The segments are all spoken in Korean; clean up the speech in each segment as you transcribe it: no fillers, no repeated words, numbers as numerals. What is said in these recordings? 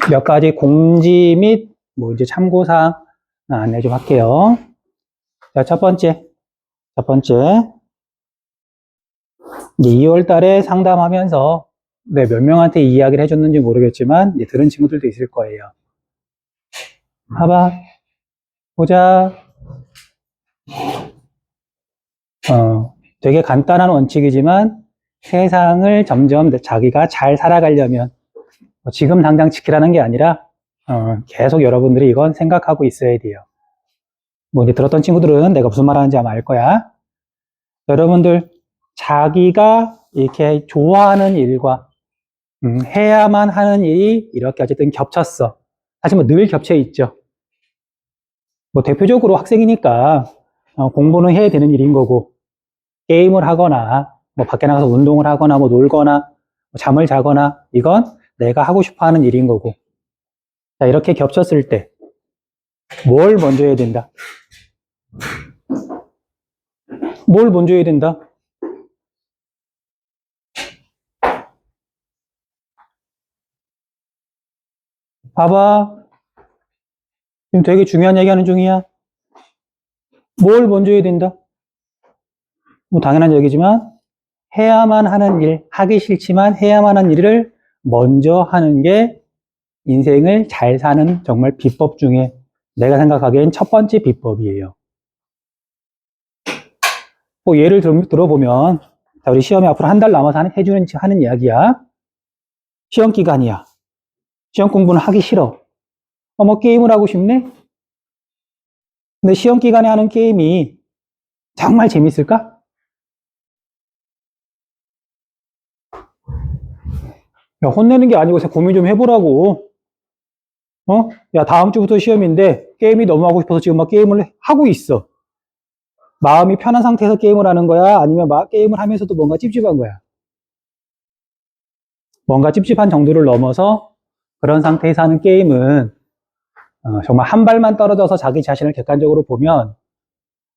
몇 가지 공지 및 뭐 이제 참고사항 안내 좀 할게요. 자, 첫 번째. 이제 2월 달에 상담하면서 몇 명한테 이야기를 해줬는지 모르겠지만 이제 들은 친구들도 있을 거예요. 봐봐. 보자. 되게 간단한 원칙이지만 세상을 점점 자기가 잘 살아가려면 지금 당장 지키라는 게 아니라 계속 여러분들이 이건 생각하고 있어야 돼요. 뭐 이제 들었던 친구들은 내가 무슨 말 하는지 아마 알 거야. 여러분들 자기가 이렇게 좋아하는 일과 해야만 하는 일이 이렇게 어쨌든 겹쳤어. 사실 뭐 늘 겹쳐 있죠. 뭐 대표적으로 학생이니까 공부는 해야 되는 일인 거고 게임을 하거나 뭐 밖에 나가서 운동을 하거나 뭐 놀거나 뭐 잠을 자거나 이건 내가 하고 싶어 하는 일인 거고. 자, 이렇게 겹쳤을 때 뭘 먼저 해야 된다? 뭘 먼저 해야 된다? 봐봐. 지금 되게 중요한 얘기 하는 중이야. 뭘 먼저 해야 된다? 뭐 당연한 얘기지만 해야만 하는 일, 하기 싫지만 해야만 하는 일을 먼저 하는 게 인생을 잘 사는 정말 비법 중에 내가 생각하기엔 첫 번째 비법이에요. 뭐 예를 들어보면 자, 우리 시험이 앞으로 한 달 남아서 하는 이야기야. 시험 기간이야. 시험 공부는 하기 싫어. 뭐 게임을 하고 싶네? 근데 시험 기간에 하는 게임이 정말 재밌을까? 야, 혼내는 게 아니고 고민 좀 해보라고. 야, 다음 주부터 시험인데 게임이 너무 하고 싶어서 지금 막 게임을 하고 있어. 마음이 편한 상태에서 게임을 하는 거야? 아니면 막 게임을 하면서도 뭔가 찝찝한 거야? 뭔가 찝찝한 정도를 넘어서 그런 상태에서 하는 게임은 정말 한 발만 떨어져서 자기 자신을 객관적으로 보면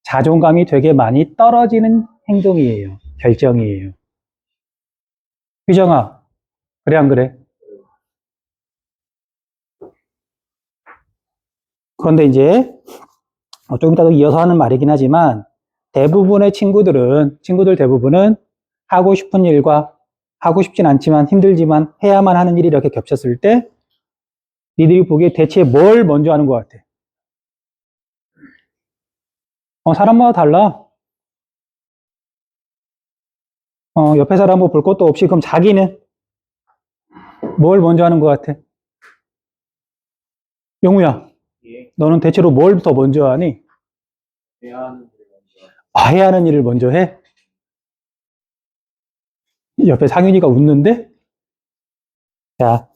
자존감이 되게 많이 떨어지는 행동이에요. 결정이에요. 희정아, 그래 안 그래? 그런데 이제 조금 이따 이어서 하는 말이긴 하지만 대부분의 친구들 대부분은 하고 싶은 일과 하고 싶진 않지만 힘들지만 해야만 하는 일이 이렇게 겹쳤을 때 니들이 보기에 대체 뭘 먼저 하는 것 같아? 사람마다 달라. 옆에 사람 뭐 볼 것도 없이 그럼 자기는 뭘 먼저 하는 것 같아? 영우야, 예, 너는 대체로 뭘 더 먼저 하니? 해야 하는 일을 먼저. 해야 하는 일을 먼저 해? 옆에 상윤이가 웃는데? 자,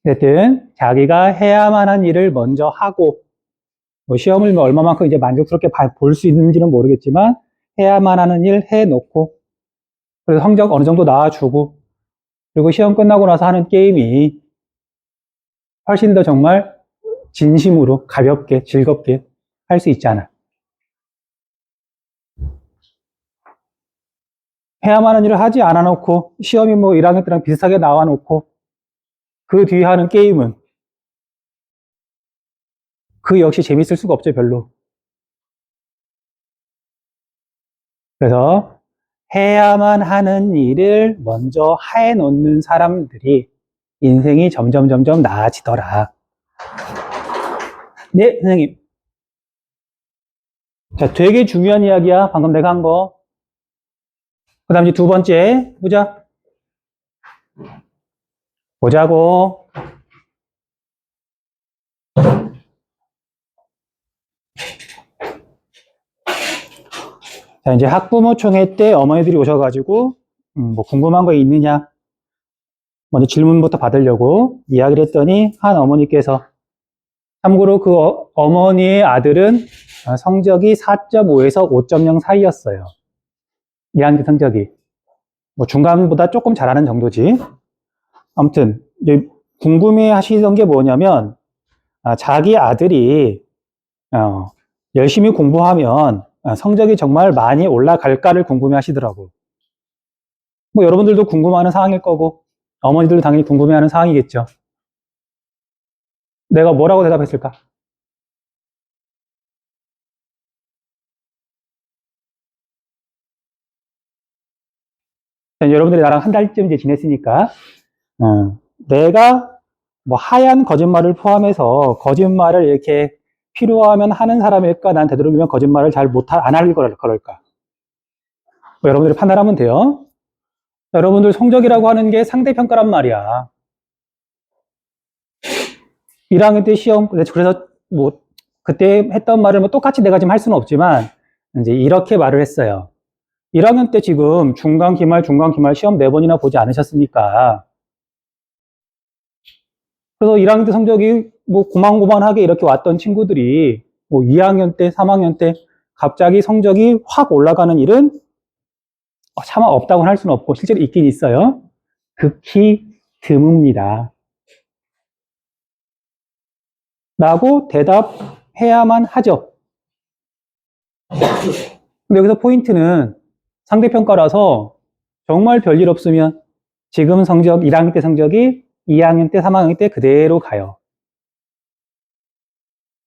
어쨌든 자기가 해야만 한 일을 먼저 하고 뭐 시험을 뭐 얼마만큼 이제 만족스럽게 볼 수 있는지는 모르겠지만 해야만 하는 일 해놓고 그래서 성적 어느 정도 나와주고 그리고 시험 끝나고 나서 하는 게임이 훨씬 더 정말 진심으로 가볍게 즐겁게 할 수 있잖아. 해야만 하는 일을 하지 않아 놓고 시험이 뭐 1학년 때랑 비슷하게 나와 놓고 그 뒤에 하는 게임은 그 역시 재밌을 수가 없죠, 별로. 그래서 해야만 하는 일을 먼저 해놓는 사람들이 인생이 점점 나아지더라. 네, 선생님. 자, 되게 중요한 이야기야. 방금 내가 한 거. 그 다음 이제 두 번째. 보자고. 자, 이제 학부모총회 때 어머니들이 오셔가지고, 뭐 궁금한 거 있느냐? 먼저 질문부터 받으려고 이야기를 했더니, 한 어머니께서, 참고로 그 어머니의 아들은 성적이 4.5에서 5.0 사이였어요. 2학년 성적이. 뭐 중간보다 조금 잘하는 정도지. 아무튼, 이제 궁금해 하시던 게 뭐냐면, 자기 아들이, 열심히 공부하면 성적이 정말 많이 올라갈까를 궁금해 하시더라고. 뭐 여러분들도 궁금해하는 사항일 거고, 어머니들도 당연히 궁금해하는 사항이겠죠. 내가 뭐라고 대답했을까? 여러분들이 나랑 한 달쯤 이제 지냈으니까, 내가 뭐 하얀 거짓말을 포함해서 거짓말을 이렇게 필요하면 하는 사람일까? 난 되도록이면 거짓말을 잘 안 할 그럴까? 뭐 여러분들이 판단하면 돼요. 여러분들 성적이라고 하는 게 상대평가란 말이야. 1학년 때 시험, 그래서 뭐, 그때 했던 말을 뭐 똑같이 내가 지금 할 수는 없지만, 이제 이렇게 말을 했어요. 1학년 때 지금 중간, 기말 시험 4번이나 보지 않으셨습니까? 그래서 1학년 때 성적이 뭐 고만고만하게 이렇게 왔던 친구들이 뭐 2학년 때, 3학년 때 갑자기 성적이 확 올라가는 일은 차마 없다고는 할 수는 없고 실제로 있긴 있어요. 극히 드뭅니다. 라고 대답해야만 하죠. 근데 여기서 포인트는 상대평가라서 정말 별일 없으면 지금 성적, 1학년 때 성적이 2학년 때, 3학년 때 그대로 가요.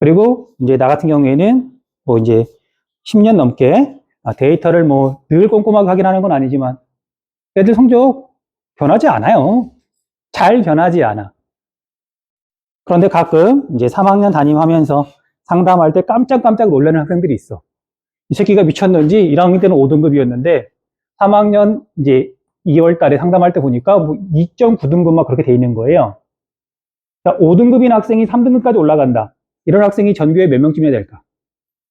그리고 이제 나 같은 경우에는 뭐 이제 10년 넘게 데이터를 뭐 늘 꼼꼼하게 확인하는 건 아니지만 애들 성적 변하지 않아요. 잘 변하지 않아. 그런데 가끔 이제 3학년 담임하면서 상담할 때 깜짝깜짝 놀라는 학생들이 있어. 이 새끼가 미쳤는지 1학년 때는 5등급이었는데 3학년 이제 2월 달에 상담할 때 보니까 뭐 2.9등급 막 그렇게 돼 있는 거예요. 자, 5등급인 학생이 3등급까지 올라간다. 이런 학생이 전교에 몇 명쯤이나 될까?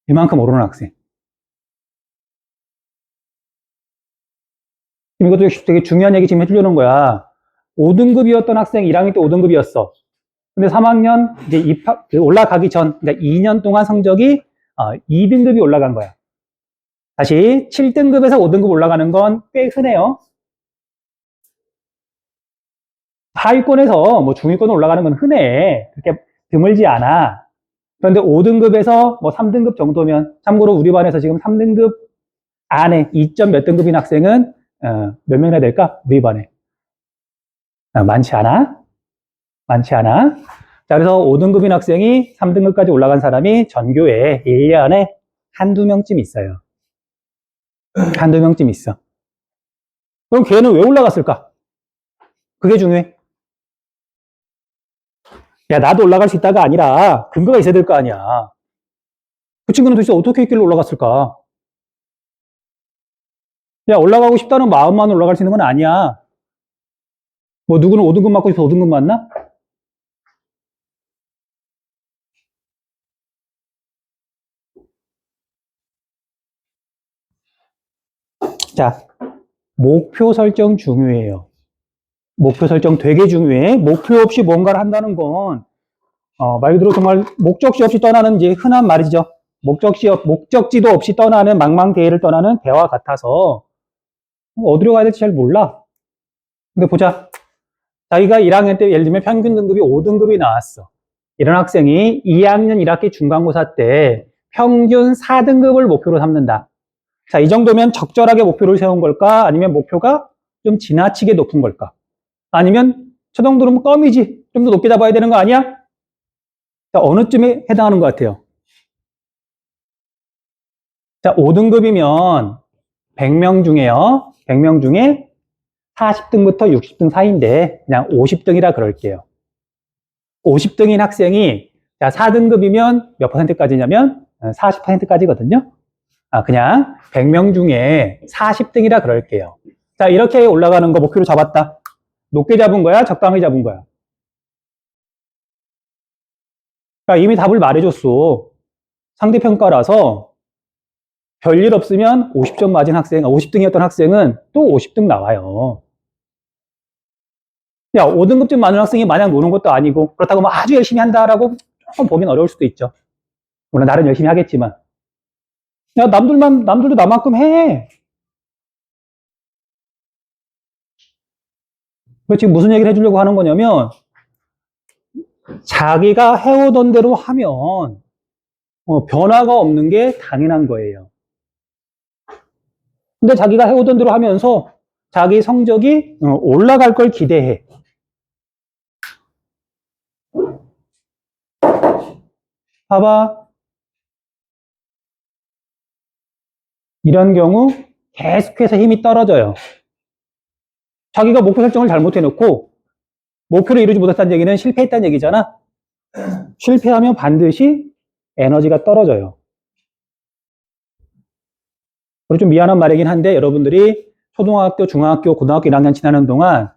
이만큼 오르는 학생. 이것도 되게 중요한 얘기 지금 해주려는 거야. 5등급이었던 학생이 1학년 때 5등급이었어. 근데 3학년 이제 올라가기 전, 그러니까 2년 동안 성적이 2등급이 올라간 거야. 다시 7등급에서 5등급 올라가는 건 꽤 흔해요. 하위권에서 뭐 중위권 올라가는 건 흔해. 그렇게 드물지 않아. 그런데 5등급에서 뭐 3등급 정도면, 참고로 우리 반에서 지금 3등급 안에 2점 몇 등급인 학생은 몇 명이나 될까? 우리 반에. 많지 않아? 많지 않아? 자, 그래서 5등급인 학생이 3등급까지 올라간 사람이 전교에 1년에 한두 명쯤 있어요. 한두 명쯤 있어. 그럼 걔는 왜 올라갔을까? 그게 중요해. 야, 나도 올라갈 수 있다가 아니라 근거가 있어야 될 거 아니야. 그 친구는 도대체 어떻게 했길래 올라갔을까? 야, 올라가고 싶다는 마음만 올라갈 수 있는 건 아니야. 뭐 누구는 5등급 맞고 싶어서 5등급 맞나? 자, 목표 설정 중요해요. 목표 설정 되게 중요해. 목표 없이 뭔가를 한다는 건, 말 그대로 정말 목적지 없이 떠나는 이제 흔한 말이죠. 목적지도 없이 떠나는 망망대해를 떠나는 배와 같아서 어디로 가야 될지 잘 몰라. 근데 보자. 자기가 1학년 때 예를 들면 평균 등급이 5등급이 나왔어. 이런 학생이 2학년 1학기 중간고사 때 평균 4등급을 목표로 삼는다. 자, 이 정도면 적절하게 목표를 세운 걸까? 아니면 목표가 좀 지나치게 높은 걸까? 아니면 저 정도면 껌이지. 좀 더 높게 잡아야 되는 거 아니야? 자, 어느 쯤에 해당하는 것 같아요? 자, 5등급이면 100명 중에요. 100명 중에 40등부터 60등 사이인데 그냥 50등이라 그럴게요. 50등인 학생이 자, 4등급이면 몇 퍼센트까지냐면 40%까지거든요. 그냥 100명 중에 40등이라 그럴게요. 자, 이렇게 올라가는 거 목표로 잡았다. 높게 잡은 거야? 적당히 잡은 거야? 그러니까 이미 답을 말해줬어. 상대평가라서 별일 없으면 50점 맞은 학생, 50등이었던 학생은 또 50등 나와요. 야, 5등급쯤 많은 학생이 마냥 노는 것도 아니고 그렇다고 뭐 아주 열심히 한다라고 조금 보긴 어려울 수도 있죠. 물론 나름 열심히 하겠지만. 야, 남들도 나만큼 해. 지금 무슨 얘기를 해주려고 하는 거냐면 자기가 해오던 대로 하면 변화가 없는 게 당연한 거예요. 근데 자기가 해오던 대로 하면서 자기 성적이 올라갈 걸 기대해. 봐봐. 이런 경우 계속해서 힘이 떨어져요. 자기가 목표 설정을 잘못해놓고 목표를 이루지 못했다는 얘기는 실패했다는 얘기잖아. 실패하면 반드시 에너지가 떨어져요. 그리고 좀 미안한 말이긴 한데 여러분들이 초등학교, 중학교, 고등학교 1학년 지나는 동안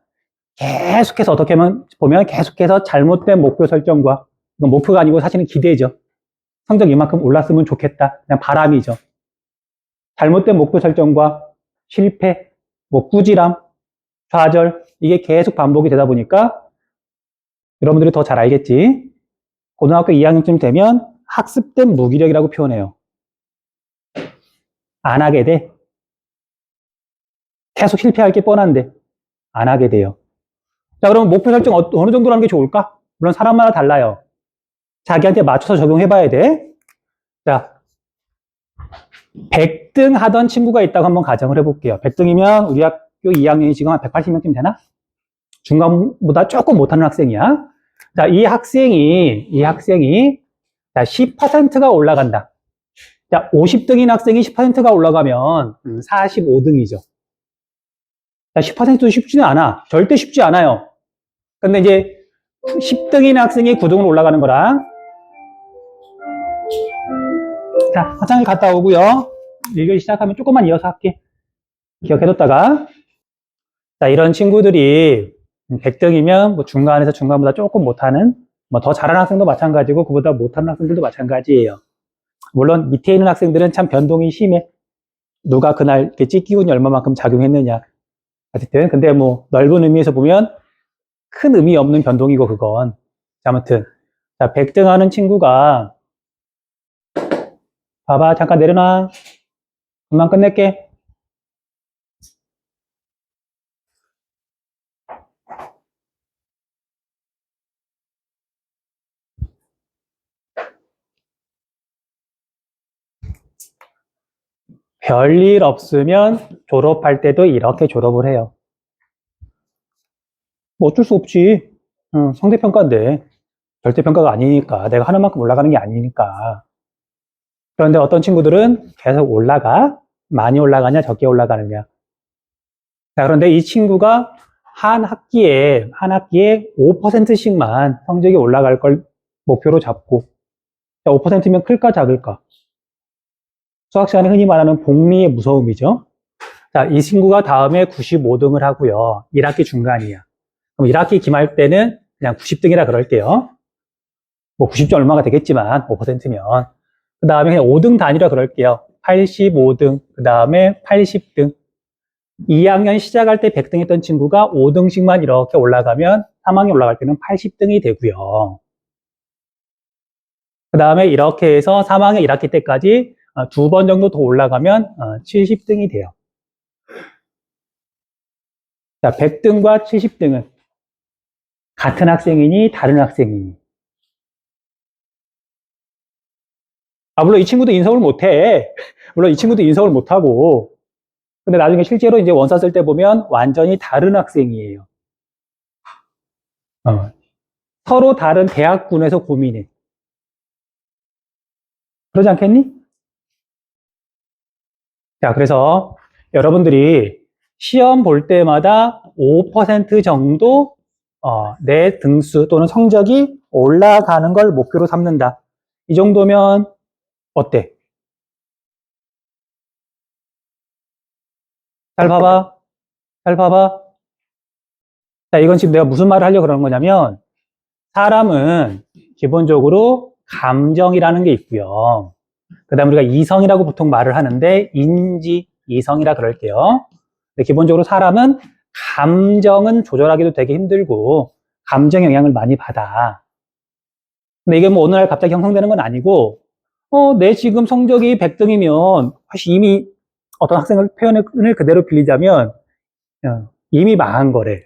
계속해서 어떻게 보면 계속해서 잘못된 목표 설정과, 이건 목표가 아니고 사실은 기대죠. 성적 이만큼 올랐으면 좋겠다. 그냥 바람이죠. 잘못된 목표 설정과 실패, 뭐 꾸지람, 좌절, 이게 계속 반복이 되다 보니까 여러분들이 더 잘 알겠지. 고등학교 2학년쯤 되면 학습된 무기력이라고 표현해요. 안 하게 돼. 계속 실패할 게 뻔한데 안 하게 돼요. 자, 그럼 목표 설정 어느 정도로 하는 게 좋을까? 물론 사람마다 달라요. 자기한테 맞춰서 적용해 봐야 돼. 자, 100등 하던 친구가 있다고 한번 가정을 해볼게요. 100등이면 우리 학교 2학년이 지금 한 180명쯤 되나? 중간보다 조금 못하는 학생이야. 자, 이 학생이 자, 10%가 올라간다. 자, 50등인 학생이 10%가 올라가면 45등이죠. 자, 10%도 쉽지는 않아. 절대 쉽지 않아요. 근데 이제 10등인 학생이 9등으로 올라가는 거랑, 자, 화장실 갔다 오고요. 일교시 시작하면 조금만 이어서 할게. 기억해뒀다가. 자, 이런 친구들이 100등이면 뭐 중간에서 중간보다 조금 못하는, 뭐 더 잘하는 학생도 마찬가지고 그보다 못하는 학생들도 마찬가지예요. 물론 밑에 있는 학생들은 참 변동이 심해. 누가 그날 이렇게 찌기운이 얼마만큼 작용했느냐. 어쨌든 근데 뭐 넓은 의미에서 보면 큰 의미 없는 변동이고 그건. 자, 아무튼 자, 100등 하는 친구가 봐봐, 잠깐 내려놔. 금방 끝낼게. 별일 없으면 졸업할 때도 이렇게 졸업을 해요. 뭐 어쩔 수 없지. 성대평가인데. 절대평가가 아니니까. 내가 하는 만큼 올라가는 게 아니니까. 그런데 어떤 친구들은 계속 올라가. 많이 올라가냐, 적게 올라가느냐. 자, 그런데 이 친구가 한 학기에 5%씩만 성적이 올라갈 걸 목표로 잡고, 5%면 클까, 작을까? 수학 시간에 흔히 말하는 복리의 무서움이죠. 자, 이 친구가 다음에 95등을 하고요. 1학기 중간이야. 그럼 1학기 기말 때는 그냥 90등이라 그럴게요. 뭐 90점 얼마가 되겠지만 5%면. 그 다음에 그냥 5등 단위라 그럴게요. 85등, 그 다음에 80등. 2학년 시작할 때 100등 했던 친구가 5등씩만 이렇게 올라가면 3학년 올라갈 때는 80등이 되고요. 그 다음에 이렇게 해서 3학년 1학기 때까지 2번 정도 더 올라가면 70등이 돼요. 자, 100등과 70등은 같은 학생이니 다른 학생이니. 물론 이 친구도 인성을 못해. 물론 이 친구도 인성을 못하고. 근데 나중에 실제로 이제 원서 쓸 때 보면 완전히 다른 학생이에요. 서로 다른 대학군에서 고민해. 그러지 않겠니? 자, 그래서 여러분들이 시험 볼 때마다 5% 정도 내 등수 또는 성적이 올라가는 걸 목표로 삼는다. 이 정도면 어때? 잘 봐봐. 잘 봐봐. 자, 이건 지금 내가 무슨 말을 하려고 그러는 거냐면 사람은 기본적으로 감정이라는 게 있고요. 그 다음에 우리가 이성이라고 보통 말을 하는데 인지, 이성이라 그럴게요. 근데 기본적으로 사람은 감정은 조절하기도 되게 힘들고 감정 영향을 많이 받아. 근데 이게 뭐 어느 날 갑자기 형성되는 건 아니고 내 지금 성적이 100등이면 이미 어떤 학생을 표현을 그대로 빌리자면 이미 망한 거래.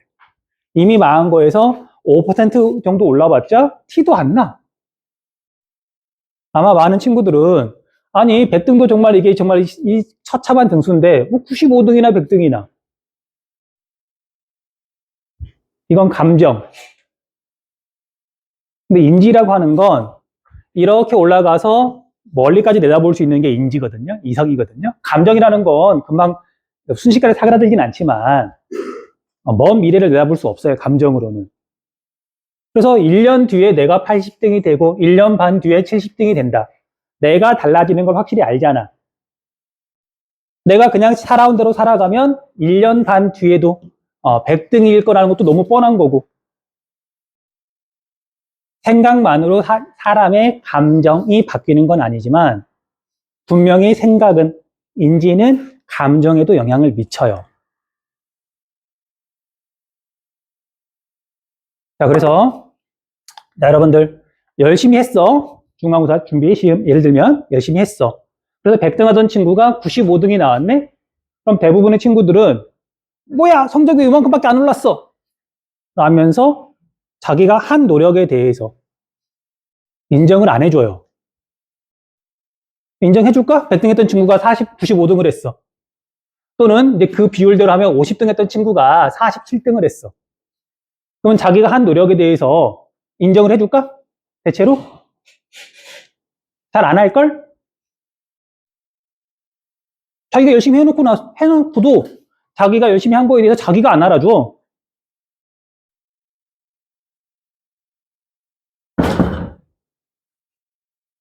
이미 망한 거에서 5% 정도 올라봤자 티도 안 나. 아마 많은 친구들은 아니 100등도 정말 이게 정말 이 처참한 등수인데 뭐 95등이나 100등이나 이건 감정. 근데 인지라고 하는 건 이렇게 올라가서 멀리까지 내다볼 수 있는 게 인지거든요. 이성이거든요. 감정이라는 건 금방 순식간에 사그라들진 않지만 먼 미래를 내다볼 수 없어요. 감정으로는. 그래서 1년 뒤에 내가 80등이 되고 1년 반 뒤에 70등이 된다. 내가 달라지는 걸 확실히 알잖아. 내가 그냥 살아온 대로 살아가면 1년 반 뒤에도 100등일 거라는 것도 너무 뻔한 거고, 생각만으로 사람의 감정이 바뀌는 건 아니지만 분명히 생각은, 인지는 감정에도 영향을 미쳐요. 자, 그래서 여러분들 열심히 했어. 중간고사 준비 시험 예를 들면 열심히 했어. 그래서 100등 하던 친구가 95등이 나왔네? 그럼 대부분의 친구들은 뭐야, 성적이 이만큼밖에 안 올랐어 라면서 자기가 한 노력에 대해서 인정을 안 해줘요. 인정해줄까? 100등 했던 친구가 95등을 했어. 또는 이제 그 비율대로 하면 50등 했던 친구가 47등을 했어. 그러면 자기가 한 노력에 대해서 인정을 해줄까? 대체로? 잘 안 할걸? 자기가 열심히 해놓고도 자기가 열심히 한 거에 대해서 자기가 안 알아줘.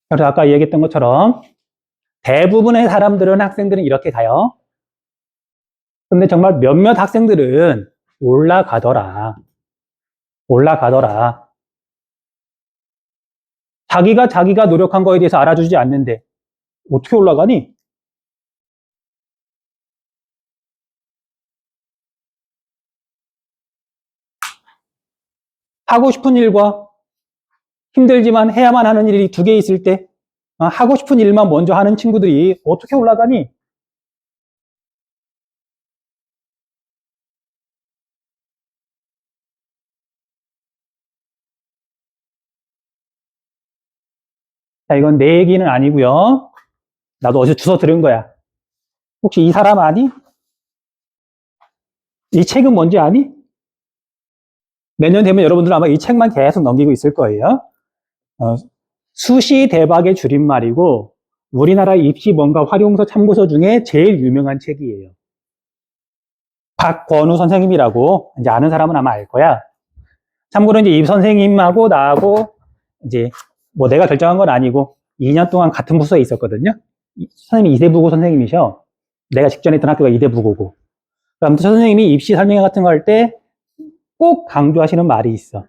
그래서 아까 얘기했던 것처럼 대부분의 사람들은, 학생들은 이렇게 가요. 근데 정말 몇몇 학생들은 올라가더라. 자기가 노력한 거에 대해서 알아주지 않는데 어떻게 올라가니? 하고 싶은 일과 힘들지만 해야만 하는 일이 두 개 있을 때 하고 싶은 일만 먼저 하는 친구들이 어떻게 올라가니? 자, 이건 내 얘기는 아니고요. 나도 어디서 주워 들은 거야. 혹시 이 사람 아니? 이 책은 뭔지 아니? 내년 되면 여러분들 아마 이 책만 계속 넘기고 있을 거예요. 수시 대박의 줄임말이고 우리나라 입시 뭔가 활용서 참고서 중에 제일 유명한 책이에요. 박권우 선생님이라고, 이제 아는 사람은 아마 알 거야. 참고로 이제 이 선생님하고 나하고 이제 뭐 내가 결정한 건 아니고 2년 동안 같은 부서에 있었거든요. 선생님이 이대부고 선생님이셔. 내가 직전에 있던 학교가 이대부고고. 아무튼 선생님이 입시 설명 같은 거 할 때 꼭 강조하시는 말이 있어.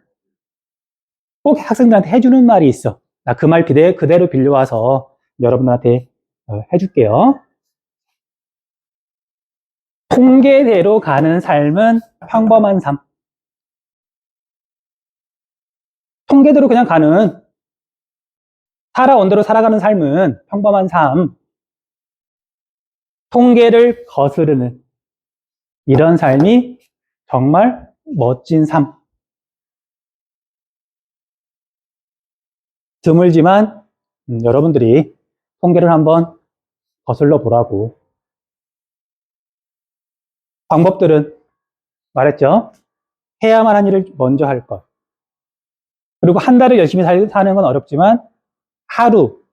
꼭 학생들한테 해주는 말이 있어. 나 그 말 그대로 빌려와서 여러분들한테 해줄게요. 통계대로 가는 삶은 평범한 삶. 통계대로 그냥 가는, 살아온 대로 살아가는 삶은 평범한 삶. 통계를 거스르는 이런 삶이 정말 멋진 삶. 드물지만 여러분들이 통계를 한번 거슬러 보라고. 방법들은 말했죠. 해야만 한 일을 먼저 할 것. 그리고 한 달을 열심히 사는 건 어렵지만 하루도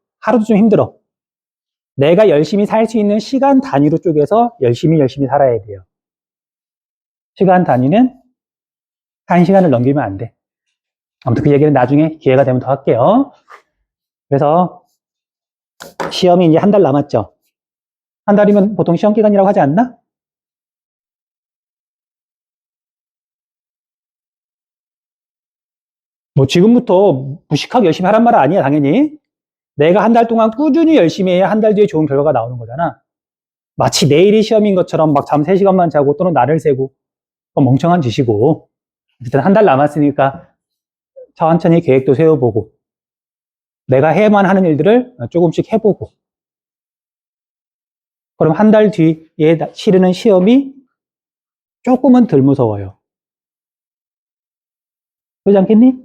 좀 힘들어. 내가 열심히 살 수 있는 시간 단위로 쪼개서 열심히 살아야 돼요. 시간 단위는 1시간을 넘기면 안 돼. 아무튼 그 얘기는 나중에 기회가 되면 더 할게요. 그래서 시험이 이제 한 달 남았죠. 한 달이면 보통 시험 기간이라고 하지 않나? 뭐 지금부터 무식하게 열심히 하란 말은 아니야, 당연히. 내가 한 달 동안 꾸준히 열심히 해야 한 달 뒤에 좋은 결과가 나오는 거잖아. 마치 내일이 시험인 것처럼 막 잠 3시간만 자고 또는 날을 새고 멍청한 짓이고. 어쨌든 한 달 남았으니까 천천히 계획도 세워보고 내가 해야만 하는 일들을 조금씩 해보고, 그럼 한 달 뒤에 치르는 시험이 조금은 덜 무서워요. 그렇지 않겠니?